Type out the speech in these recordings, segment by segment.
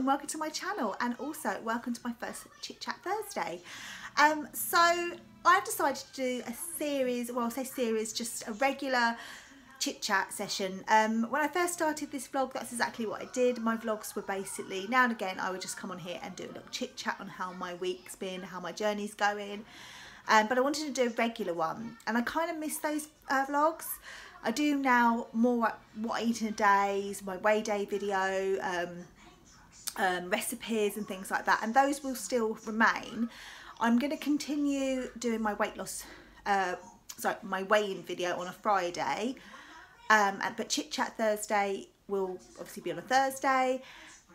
welcome to my channel, and also welcome to my first Chit Chat Thursday. So I've decided to do a series, well, I say series, just a regular chit chat session. When I first started this vlog, that's exactly what I did. My vlogs were basically, now and again I would just come on here and do a little chit chat on how my week's been, how my journey's going, but I wanted to do a regular one, and I kind of miss those vlogs. I do now more what I eat in a day, my weigh day video, recipes and things like that, and those will still remain. I'm going to continue doing my weight loss, my weigh-in video on a Friday, but Chit Chat Thursday will obviously be on a Thursday,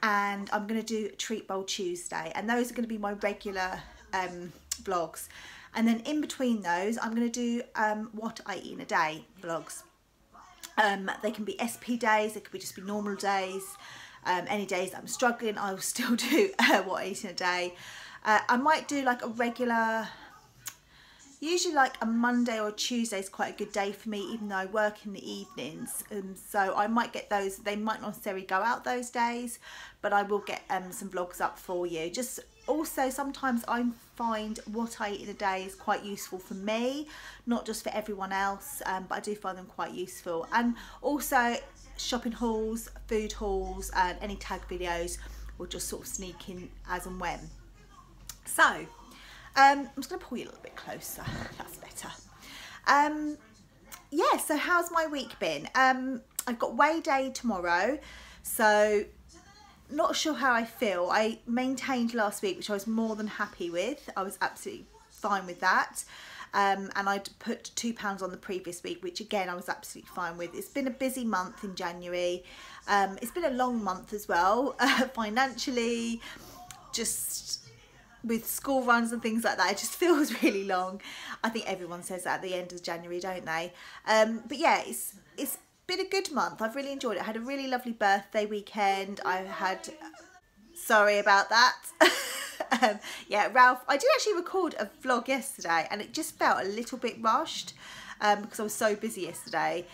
and I'm going to do Treatbowl Tuesday, and those are going to be my regular vlogs. And then in between those, I'm going to do what I eat in a day vlogs. They can be SP days, they could just be normal days. Any days that I'm struggling, I will still do what I eat in a day. I might do like a regular, usually like a Monday or a Tuesday is quite a good day for me, even though I work in the evenings, so I might get those. They might not necessarily go out those days, but I will get some vlogs up for you. Just also sometimes I find what I eat in a day is quite useful for me, not just for everyone else, but I do find them quite useful. And also shopping hauls, food hauls, and any tag videos will just sort of sneak in as and when. So I'm just going to pull you a little bit closer, that's better. Yeah, so how's my week been? I've got weigh day tomorrow, so not sure how I feel. I maintained last week, which I was more than happy with. I was absolutely fine with that. And I'd put 2 pounds on the previous week, which again I was absolutely fine with. It's been a busy month in January. It's been a long month as well, financially, just with school runs and things like that. It just feels really long. I think everyone says that at the end of January, don't they? But yeah, it's been a good month. I've really enjoyed it. I had a really lovely birthday weekend. I had, sorry about that. Yeah, Ralph, I did actually record a vlog yesterday, and it just felt a little bit rushed because I was so busy yesterday,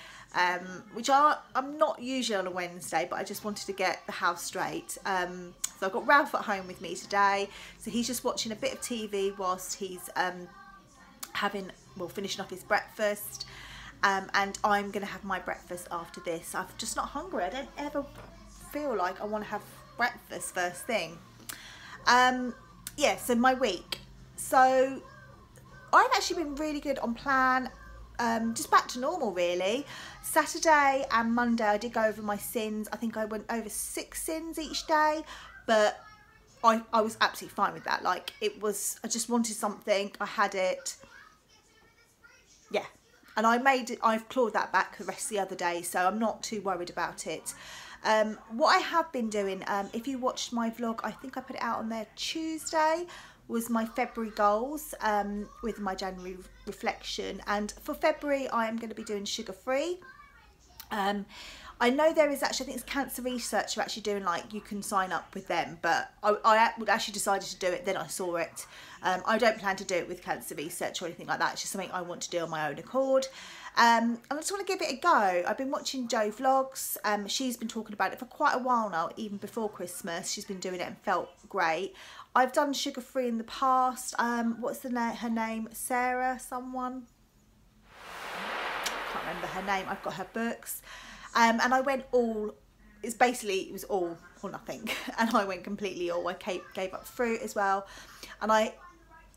which I'm not usually on a Wednesday, but I just wanted to get the house straight. So I've got Ralph at home with me today, so he's just watching a bit of TV whilst he's finishing off his breakfast, and I'm going to have my breakfast after this. I'm just not hungry. I don't ever feel like I want to have breakfast first thing. Yeah, so my week. So I've actually been really good on plan, just back to normal really. Saturday and Monday I did go over my sins. I think I went over 6 sins each day, but I was absolutely fine with that. Like, it was, I just wanted something, I had it, yeah. And I've clawed that back the rest of the other day, so I'm not too worried about it. What I have been doing, if you watched my vlog, I think I put it out on there Tuesday, was my February goals with my January reflection. And for February I am going to be doing sugar free. I know there is actually, I think it's Cancer Research are actually doing, like, you can sign up with them, but I actually decided to do it, then I saw it. I don't plan to do it with Cancer Research or anything like that. It's just something I want to do on my own accord. And I just want to give it a go. I've been watching Jo vlogs. She's been talking about it for quite a while now, even before Christmas. She's been doing it and felt great. I've done sugar free in the past. What's her name? Sarah someone? I can't remember her name. I've got her books. And I went all, it was all or nothing. And I went completely all. I gave up fruit as well. And I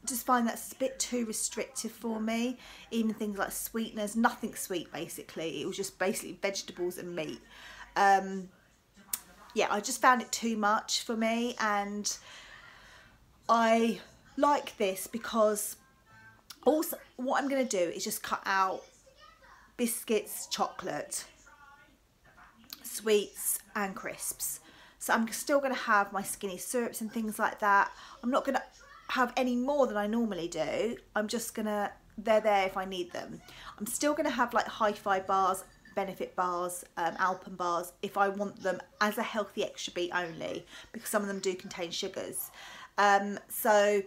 just find that's a bit too restrictive for me. Even things like sweeteners, nothing sweet basically. It was just basically vegetables and meat. Yeah, I just found it too much for me, and I like this because also what I'm going to do is just cut out biscuits, chocolate, sweets and crisps. So I'm still going to have my skinny syrups and things like that. I'm not going to have any more than I normally do. I'm just gonna, they're there if I need them. I'm still gonna have like hi-fi bars, Benefit bars, Alpen bars if I want them as a healthy extra beat only, because some of them do contain sugars. So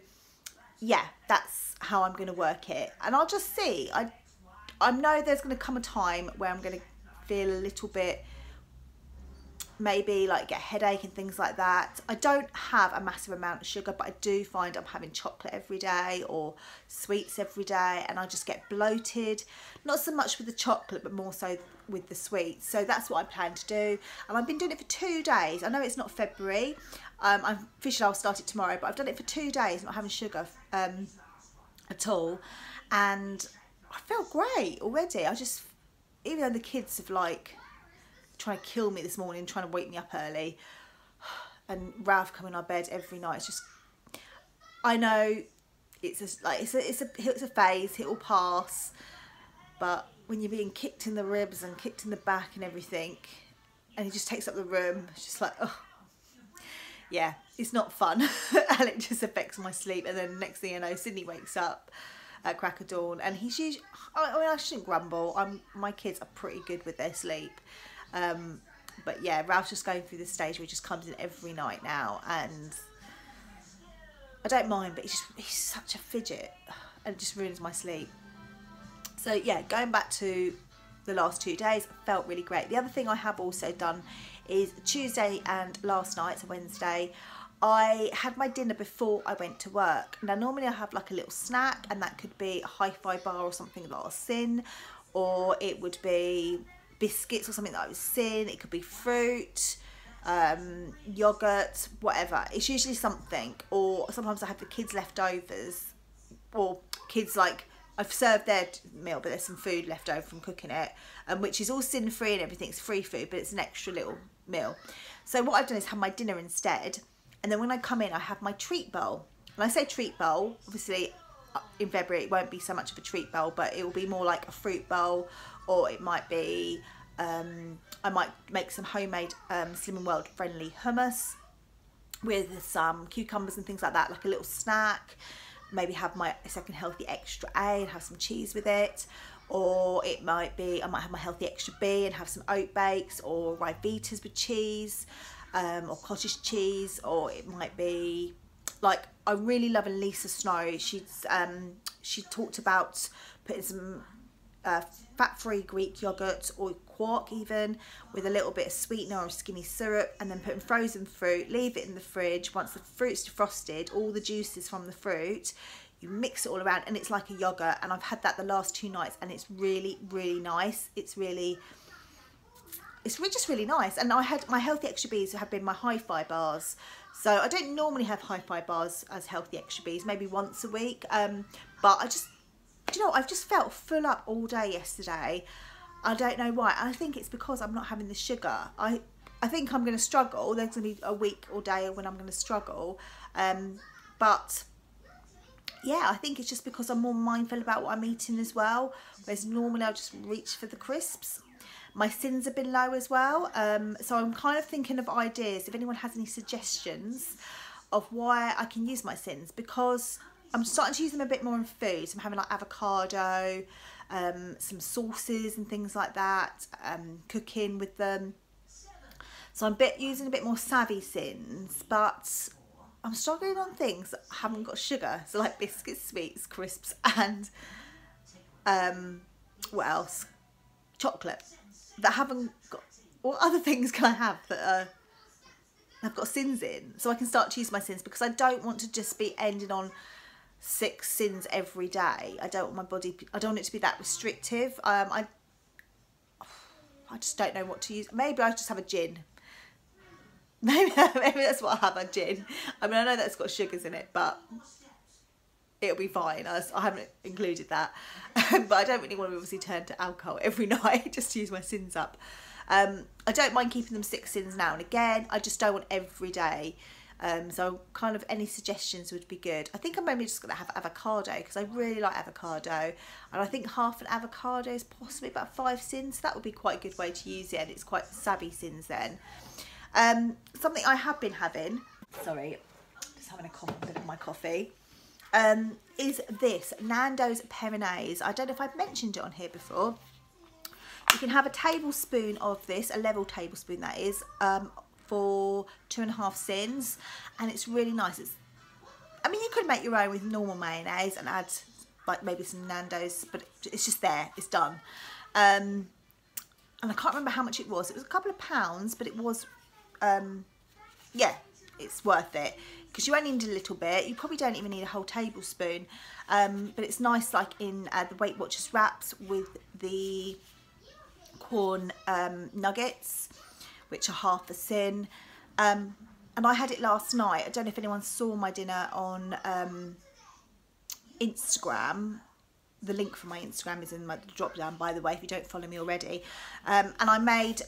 yeah, that's how I'm gonna work it, and I'll just see. I know there's gonna come a time where I'm gonna feel a little bit maybe like get a headache and things like that. I don't have a massive amount of sugar, but I do find I'm having chocolate every day or sweets every day, and I just get bloated. Not so much with the chocolate, but more so with the sweets. So that's what I plan to do, and I've been doing it for 2 days. I know it's not February. Officially I'll start it tomorrow, but I've done it for 2 days, not having sugar at all, and I feel great already. Even though the kids have like trying to kill me this morning, trying to wake me up early, and Ralph coming in our bed every night, it's just, I know it's a phase, it will pass, but when you're being kicked in the ribs and kicked in the back and everything, and he just takes up the room, it's just like, oh yeah, it's not fun. And it just affects my sleep, and then next thing you know, Sydney wakes up at crack of dawn, and he's usually, I mean, I shouldn't grumble, my kids are pretty good with their sleep. But yeah, Ralph's just going through the stage where he just comes in every night now, and I don't mind, but he's such a fidget, and it just ruins my sleep. So yeah, going back to the last 2 days, felt really great. The other thing I have also done is Tuesday and last night, so Wednesday, I had my dinner before I went to work. Now normally I have like a little snack, and that could be a hi-fi bar or something that I was thin, or it would be biscuits or something that I was thin. It could be fruit, yogurt, whatever. It's usually something, or sometimes I have the kids' leftovers, or kids like, I've served their meal, but there's some food left over from cooking it, which is all sin free and everything's free food, but it's an extra little meal. So what I've done is have my dinner instead, and then when I come in, I have my treat bowl. When I say treat bowl, obviously in February it won't be so much of a treat bowl, but it will be more like a fruit bowl, or it might be, I might make some homemade Slim and World friendly hummus with some cucumbers and things like that, like a little snack. Maybe have my second healthy extra A and have some cheese with it, or it might be, I might have my healthy extra B and have some oat bakes, or Rivitas with cheese, or cottage cheese, or it might be like, I really love Lisa Snow. She talked about putting some fat-free Greek yogurt or quark even, with a little bit of sweetener or skinny syrup, and then putting frozen fruit, leave it in the fridge. Once the fruit's defrosted, all the juices from the fruit, you mix it all around, and it's like a yogurt. And I've had that the last 2 nights, and it's really, really nice. It's just really nice. And I had my healthy extra B's have been my hi-fi bars. So I don't normally have hi-fi bars as healthy extra B's, maybe once a week. But do you know, I've just felt full up all day yesterday. I don't know why. I think it's because I'm not having the sugar. I think I'm going to struggle. There's going to be a week or day when I'm going to struggle. But yeah, I think it's just because I'm more mindful about what I'm eating as well. Whereas normally I'll just reach for the crisps. My sins have been low as well. So I'm kind of thinking of ideas, if anyone has any suggestions of why I can use my sins, because I'm starting to use them a bit more in food. So I'm having like avocado, some sauces and things like that, cooking with them. So I'm using a bit more savvy sins, but I'm struggling on things that haven't got sugar. So like biscuits, sweets, crisps, and what else? Chocolate that haven't got. What other things can I have that have got sins in? So I can start to use my sins, because I don't want to just be ending on 6 sins every day. I don't want my body, I don't want it to be that restrictive. I just don't know what to use. Maybe I just have a gin. Maybe that's what I have, a gin. I mean, I know that's got sugars in it, but it'll be fine. I haven't included that. But I don't really want to obviously turn to alcohol every night just to use my sins up. I don't mind keeping them 6 sins now and again. I just don't want every day. So kind of any suggestions would be good. I think I'm maybe just going to have avocado, because I really like avocado, and I think half an avocado is possibly about 5 sins. So that would be quite a good way to use it, and it's quite savvy sins then. Something I have been having, sorry, just having a bit of my coffee, is this Nando's Peronaise. I don't know if I've mentioned it on here before. You can have a tablespoon of this, a level tablespoon that is, for 2.5 sins, and it's really nice. I mean, you could make your own with normal mayonnaise and add like maybe some Nando's, but it's just there, it's done. And I can't remember how much it was. It was a couple of pounds, but it was yeah, it's worth it, because you only need a little bit. You probably don't even need a whole tablespoon, but it's nice like in the Weight Watchers wraps with the corn nuggets, which are half a sin. And I had it last night. I don't know if anyone saw my dinner on Instagram. The link for my Instagram is in my drop down, by the way, if you don't follow me already. And I made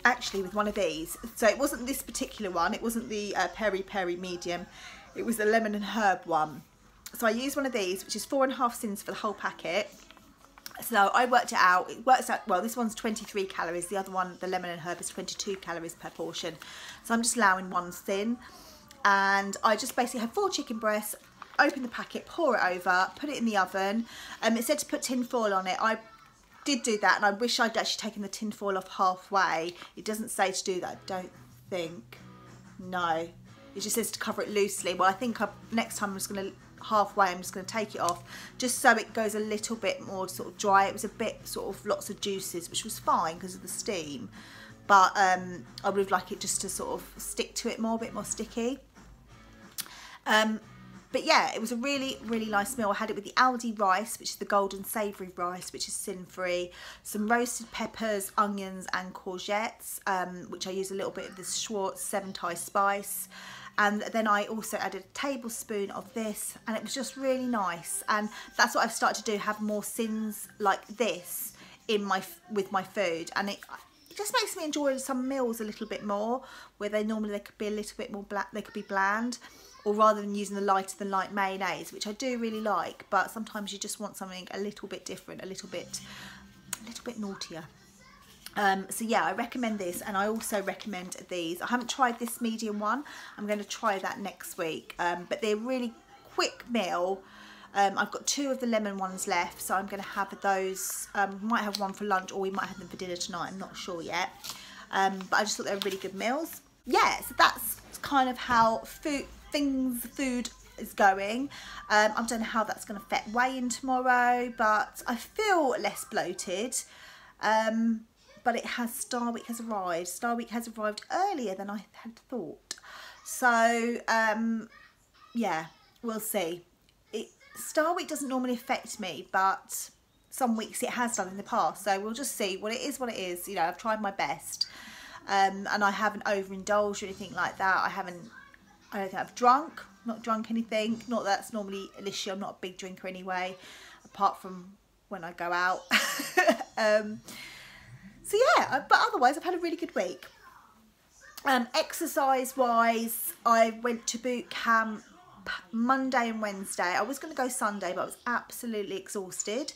actually with one of these, so it wasn't this particular one, it wasn't the peri peri medium, it was the lemon and herb one. So I used one of these, which is 4.5 sins for the whole packet. So I worked it out, well, this one's 23 calories, the other one, the lemon and herb, is 22 calories per portion. So I'm just allowing 1 sin, and I just basically have 4 chicken breasts, open the packet, pour it over, put it in the oven. It said to put tin foil on it. I did do that, and I wish I'd actually taken the tin foil off halfway. It doesn't say to do that, I don't think. No, it just says to cover it loosely. Well, I think next time I'm just going to halfway, I'm just going to take it off just so it goes a little bit more sort of dry. It was a bit sort of lots of juices, which was fine because of the steam, but I would have liked it just to sort of stick to it more, a bit more sticky. But yeah, it was a really, really nice meal. I had it with the Aldi rice, which is the golden savoury rice, which is sin-free, some roasted peppers, onions and courgettes, which I use a little bit of the Schwartz 7 Thai spice. And then I also added a tablespoon of this, and it was just really nice. And that's what I've started to do, have more sins like this in with my food. And it just makes me enjoy some meals a little bit more, where they could be a little bit more they could be bland. Or rather than using the lighter than light mayonnaise, which I do really like, but sometimes you just want something a little bit different, a little bit naughtier. So yeah, I recommend this, and I also recommend these. I haven't tried this medium one. I'm going to try that next week. But they're a really quick meal. I've got 2 of the lemon ones left, so I'm going to have those. Might have one for lunch, or we might have them for dinner tonight. I'm not sure yet. But I just thought they were really good meals. Yeah, so that's kind of how food is going. I don't know how that's going to affect weigh-in tomorrow, but I feel less bloated. But Star Week has arrived. Star Week has arrived earlier than I had thought. So yeah, we'll see. Star Week doesn't normally affect me, but some weeks it has done in the past. So we'll just see. What it is. You know, I've tried my best, and I haven't overindulged or anything like that. I don't think I've not drunk anything. Not that that's normally an issue. I'm not a big drinker anyway, apart from when I go out. So yeah, but otherwise I've had a really good week. Exercise wise, I went to boot camp Monday and Wednesday. I was going to go Sunday, but I was absolutely exhausted.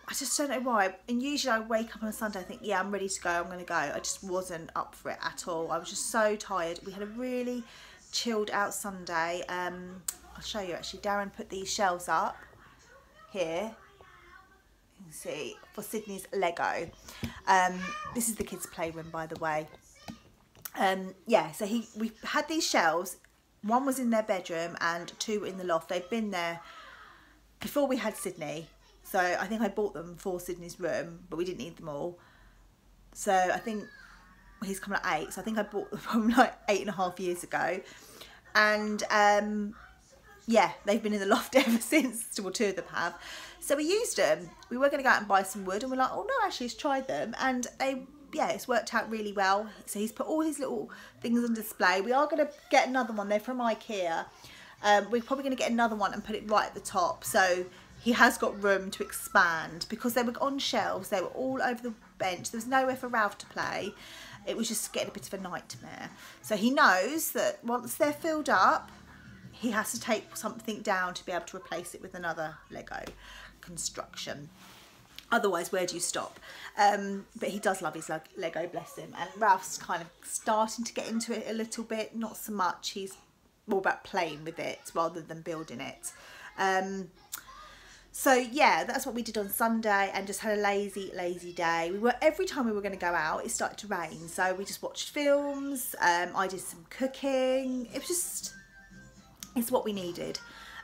I just don't know why. And usually I wake up on a Sunday, I think, yeah, I'm ready to go, I'm going to go. I just wasn't up for it at all. I was just so tired. We had a really chilled out Sunday. I'll show you actually. Darren put these shelves up here. You can see, for Sydney's Lego. This is the kids' playroom, by the way. Yeah, so we had these shelves. One was in their bedroom and 2 were in the loft. They'd been there before we had Sydney. So I think I bought them for Sydney's room, but we didn't need them all. So I think he's coming at 8. So I think I bought them from like 8.5 years ago. And yeah, they've been in the loft ever since. Well, 2 of them have. So we used them. We were going to go out and buy some wood, and we're like, oh no, actually, let's try them. And yeah, it's worked out really well. So he's put all his little things on display. We are going to get another one. They're from IKEA. We're probably going to get another one and put it right at the top. So he has got room to expand, because they were on shelves. They were all over the bench. There was nowhere for Ralph to play. It was just getting a bit of a nightmare. So he knows that once they're filled up, he has to take something down to be able to replace it with another Lego construction. Otherwise, where do you stop? But he does love his Lego, bless him. And Ralph's kind of starting to get into it a little bit. Not so much. He's more about playing with it rather than building it. So yeah, that's what we did on Sunday, and just had a lazy day. Every time we were going to go out, it started to rain. So we just watched films. I did some cooking. It's what we needed.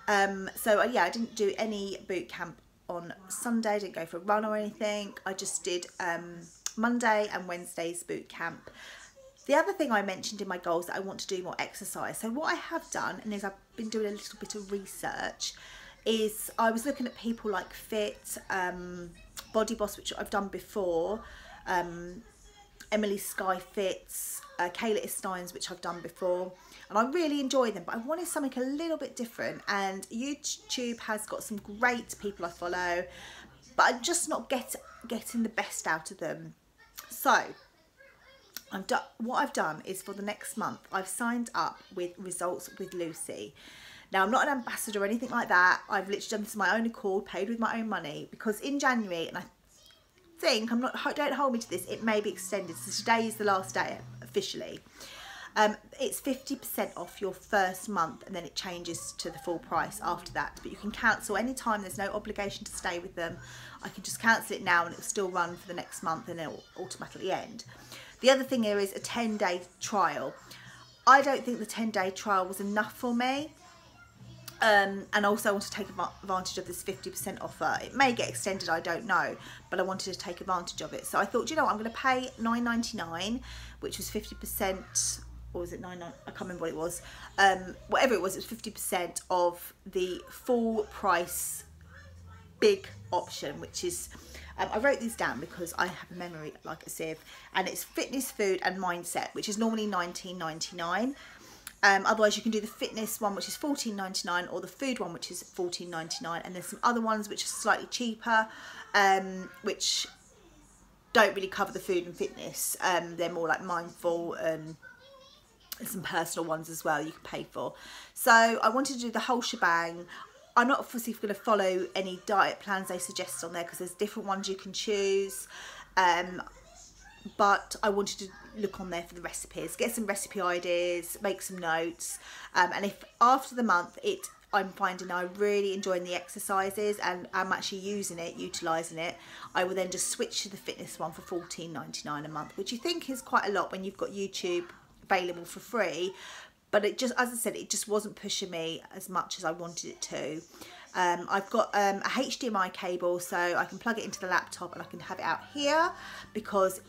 So yeah, I didn't do any boot camp on Sunday. I didn't go for a run or anything. I just did Monday and Wednesday's boot camp. The other thing I mentioned in my goals that I want to do more exercise. So what I have done, and is I've been doing a little bit of research, is I was looking at people like Fit, Body Boss, which I've done before, Emily Sky Fits, Kayla Istein's, which I've done before, and I really enjoy them, but I wanted something a little bit different. And YouTube has got some great people I follow, but I'm just not getting the best out of them. So what I've done is, for the next month, I've signed up with Results with Lucy. Now, I'm not an ambassador or anything like that. I've literally done this on my own accord, paid with my own money, because in January, and I think, don't hold me to this, it may be extended, so today is the last day officially. It's 50% off your first month, and then it changes to the full price after that. But you can cancel anytime. There's no obligation to stay with them. I can just cancel it now and it'll still run for the next month, and then it'll automatically end. The other thing here is a 10-day trial. I don't think the 10-day trial was enough for me. And also I want to take advantage of this 50% offer. It may get extended, I don't know, but I wanted to take advantage of it. So I thought, you know what, I'm going to pay $9.99, which was 50%, or was it $9.99? I can't remember what it was. Whatever it was 50% of the full price big option, which is, I wrote these down because I have a memory like a sieve, and it's fitness, food and mindset, which is normally $19.99. Otherwise you can do the fitness one, which is $14.99, or the food one, which is $14.99, and there's some other ones which are slightly cheaper, which don't really cover the food and fitness. They're more like mindful, and some personal ones as well you can pay for. So I wanted to do the whole shebang. I'm not obviously going to follow any diet plans they suggest on there, because there's different ones you can choose, but I wanted to look on there for the recipes, get some recipe ideas, make some notes, and if after the month I'm finding I'm really enjoying the exercises and I'm actually utilising it, I will then just switch to the fitness one for $14.99 a month, which you think is quite a lot when you've got YouTube available for free, but it just, as I said, it just wasn't pushing me as much as I wanted it to. I've got a HDMI cable, so I can plug it into the laptop and I can have it out here, because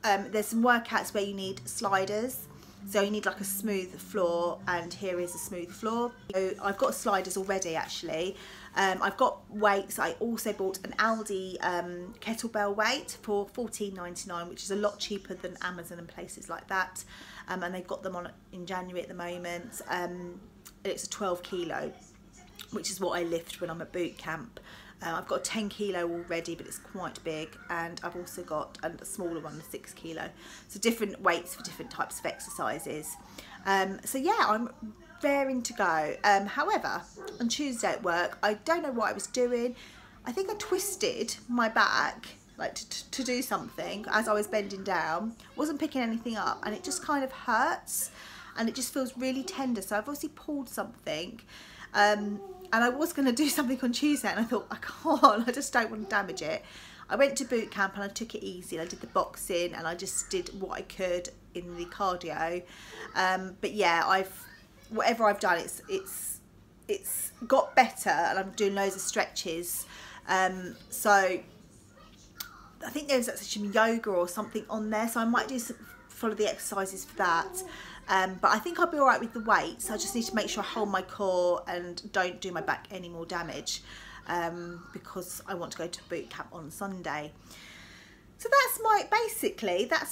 there's some workouts where you need sliders, so you need like a smooth floor, and here is a smooth floor. So I've got sliders already actually. I've got weights. I also bought an Aldi kettlebell weight for $14.99, which is a lot cheaper than Amazon and places like that, and they've got them on in January at the moment. It's a 12 kilo, which is what I lift when I'm at boot camp. I've got a 10 kilo already, but it's quite big, and I've also got a smaller one, a 6 kilo. So different weights for different types of exercises. So yeah, I'm raring to go. However, on Tuesday at work, I don't know what I was doing. I think I twisted my back, like to do something as I was bending down. Wasn't picking anything up, and it just kind of hurts, and it just feels really tender. So I've obviously pulled something. And I was going to do something on Tuesday, and I thought, I can't, I just don't want to damage it. I went to boot camp and I took it easy. I did the boxing and I just did what I could in the cardio. But yeah, whatever I've done, it's got better, and I'm doing loads of stretches. So I think there's some yoga or something on there, so I might follow the exercises for that. But I think I'll be alright with the weights. I just need to make sure I hold my core and don't do my back any more damage, because I want to go to boot camp on Sunday. So that's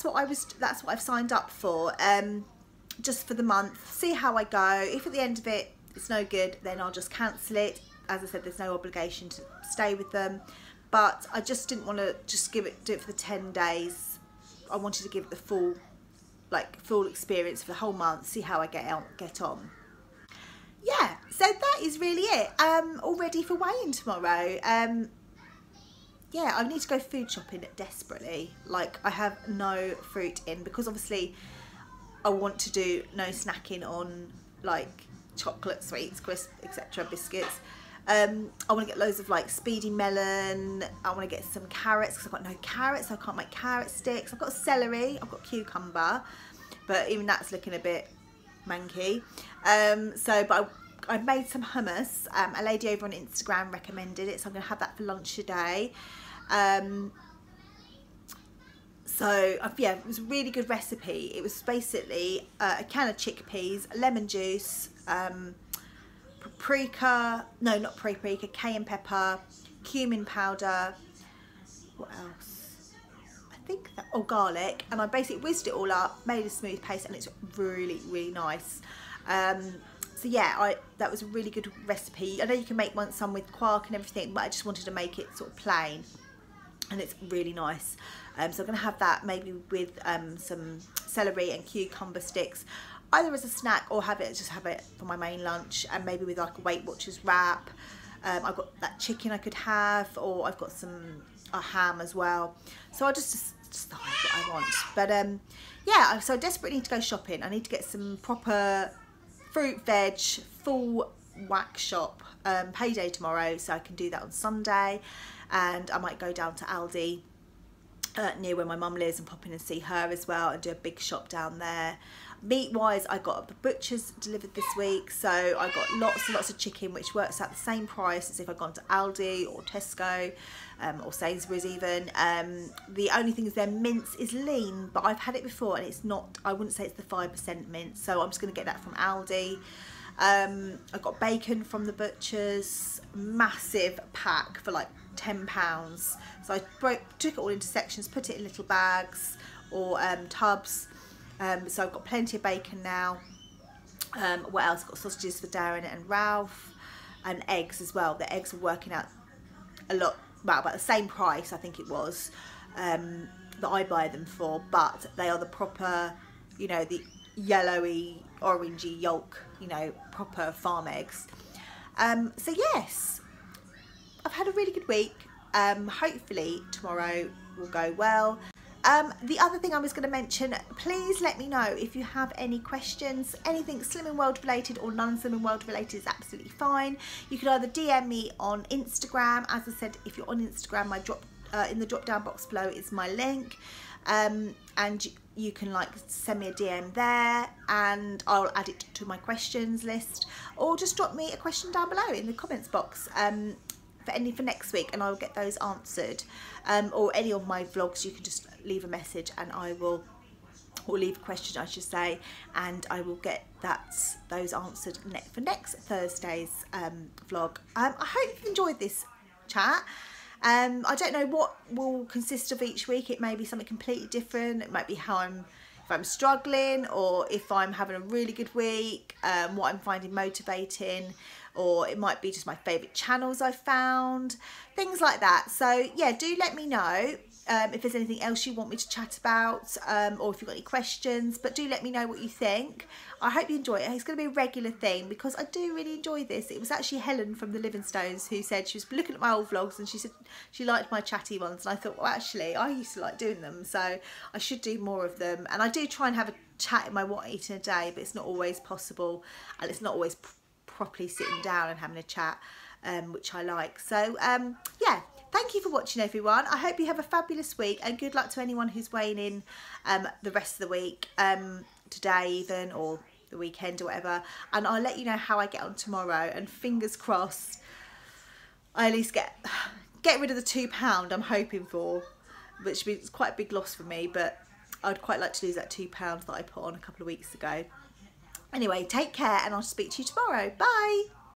what I've signed up for, just for the month. See how I go. If at the end of it it's no good, then I'll just cancel it. As I said, there's no obligation to stay with them, but I just didn't want to just do it for the 10 days. I wanted to give it the full experience for the whole month, see how I get on. Yeah, so that is really it. All ready for weighing tomorrow. Yeah, I need to go food shopping desperately. Like, I have no fruit in, because obviously I want to do no snacking on like chocolate, sweets, crisps, etc., biscuits. I want to get loads of like speedy melon. I want to get some carrots, because I've got no carrots, so I can't make carrot sticks. I've got celery, I've got cucumber, but even that's looking a bit manky. But I made some hummus. A lady over on Instagram recommended it, so I'm going to have that for lunch today. So yeah, it was a really good recipe. It was basically a can of chickpeas, lemon juice, paprika, no not paprika, cayenne pepper, cumin powder, what else? I think that, oh, garlic, and I basically whizzed it all up, made a smooth paste, and it's really, really nice. So yeah, that was a really good recipe. I know you can make some with quark and everything, but I just wanted to make it sort of plain, and it's really nice. So I'm going to have that maybe with some celery and cucumber sticks, either as a snack or just have it for my main lunch, and maybe with like a Weight Watchers wrap. I've got that chicken I could have, or I've got a ham as well. So I'll just decide what I want. But yeah, so I desperately need to go shopping. I need to get some proper fruit, veg, full whack shop. Payday tomorrow, so I can do that on Sunday. And I might go down to Aldi near where my mum lives and pop in and see her as well, and do a big shop down there. Meat wise, I got the butchers delivered this week, so I got lots and lots of chicken, which works out the same price as if I'd gone to Aldi or Tesco or Sainsbury's even. The only thing is their mince is lean, but I've had it before and it's not, I wouldn't say it's the 5% mince, so I'm just going to get that from Aldi. I got bacon from the butchers, massive pack for like £10. So I took it all into sections, put it in little bags or tubs. So I've got plenty of bacon now. What else? I've got sausages for Darren and Ralph, and eggs as well. The eggs are working out a lot, well, about the same price I think it was that I buy them for, but they are the proper, you know, the yellowy, orangey yolk, you know, proper farm eggs. So yes, I've had a really good week. Hopefully tomorrow will go well. The other thing I was going to mention, please let me know if you have any questions. Anything Slimming World related or non-Slimming World related is absolutely fine. You can either DM me on Instagram. As I said, if you're on Instagram, in the drop down box below is my link, and you can like send me a DM there and I'll add it to my questions list, or just drop me a question down below in the comments box for next week, and I'll get those answered. Or any of my vlogs, you can just leave a message and I will, or leave a question I should say, and I will get those answered for next Thursday's vlog. I hope you've enjoyed this chat. I don't know what will consist of each week. It may be something completely different. It might be if I'm struggling, or if I'm having a really good week, what I'm finding motivating, or it might be just my favourite channels I've found, things like that. So yeah, do let me know if there's anything else you want me to chat about, or if you've got any questions, but do let me know what you think. I hope you enjoy it. It's going to be a regular thing because I do really enjoy this. It was actually Helen from the Livingstones who said she was looking at my old vlogs and she said she liked my chatty ones, and I thought, well, actually I used to like doing them, so I should do more of them. And I do try and have a chat in my what I eat in a day, but it's not always possible, and it's not always properly sitting down and having a chat, which I like. So yeah, thank you for watching everyone. I hope you have a fabulous week, and good luck to anyone who's weighing in the rest of the week, today even, or the weekend or whatever, and I'll let you know how I get on tomorrow, and fingers crossed I at least get rid of the £2 I'm hoping for, which means quite a big loss for me, but I'd quite like to lose that £2 that I put on a couple of weeks ago. Anyway, take care, and I'll speak to you tomorrow. Bye.